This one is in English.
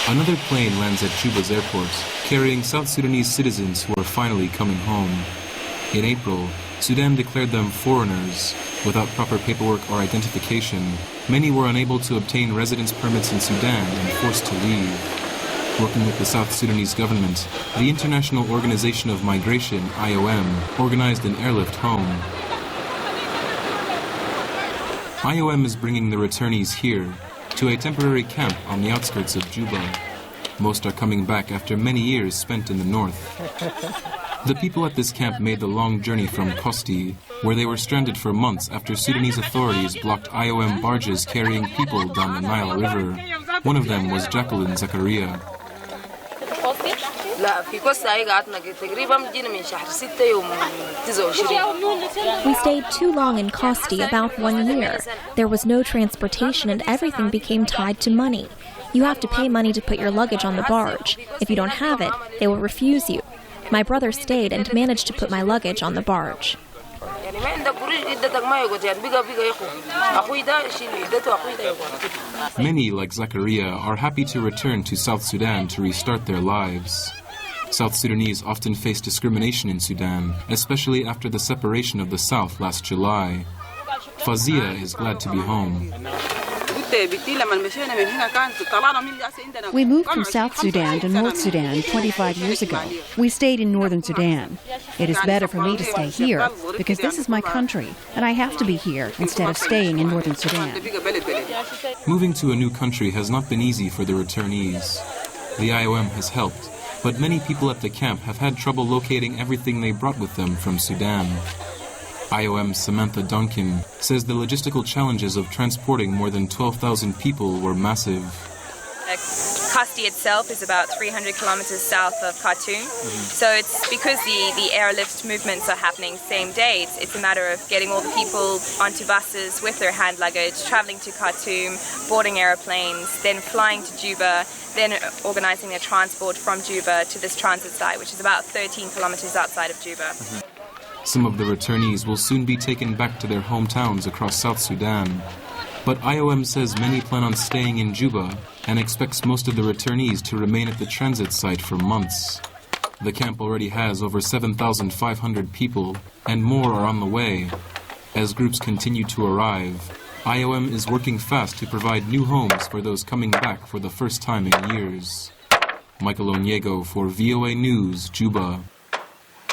Another plane lands at Juba's airport, carrying South Sudanese citizens who are finally coming home. In April, Sudan declared them foreigners. Without proper paperwork or identification, many were unable to obtain residence permits in Sudan and forced to leave. Working with the South Sudanese government, the International Organization of Migration, IOM, organized an airlift home. IOM is bringing the returnees here, to a temporary camp on the outskirts of Juba. Most are coming back after many years spent in the north. The people at this camp made the long journey from Kosti, where they were stranded for months after Sudanese authorities blocked IOM barges carrying people down the Nile River. One of them was Jacqueline Zakaria. We stayed too long in Kosti, about 1 year. There was no transportation and everything became tied to money. You have to pay money to put your luggage on the barge. If you don't have it, they will refuse you. My brother stayed and managed to put my luggage on the barge. Many, like Zakaria, are happy to return to South Sudan to restart their lives. South Sudanese often face discrimination in Sudan, especially after the separation of the South last July. Fazia is glad to be home. We moved from South Sudan to North Sudan 25 years ago. We stayed in northern Sudan. It is better for me to stay here because this is my country and I have to be here instead of staying in northern Sudan. Moving to a new country has not been easy for the returnees. The IOM has helped, but many people at the camp have had trouble locating everything they brought with them from Sudan. IOM Samantha Duncan says the logistical challenges of transporting more than 12,000 people were massive. Kosti itself is about 300 kilometers south of Khartoum, so it's because the airlift movements are happening same day. It's a matter of getting all the people onto buses with their hand luggage, traveling to Khartoum, boarding airplanes, then flying to Juba, then organizing their transport from Juba to this transit site, which is about 13 kilometers outside of Juba. Some of the returnees will soon be taken back to their hometowns across South Sudan. But IOM says many plan on staying in Juba and expects most of the returnees to remain at the transit site for months. The camp already has over 7,500 people, and more are on the way. As groups continue to arrive, IOM is working fast to provide new homes for those coming back for the first time in years. Michael Onyiego for VOA News, Juba.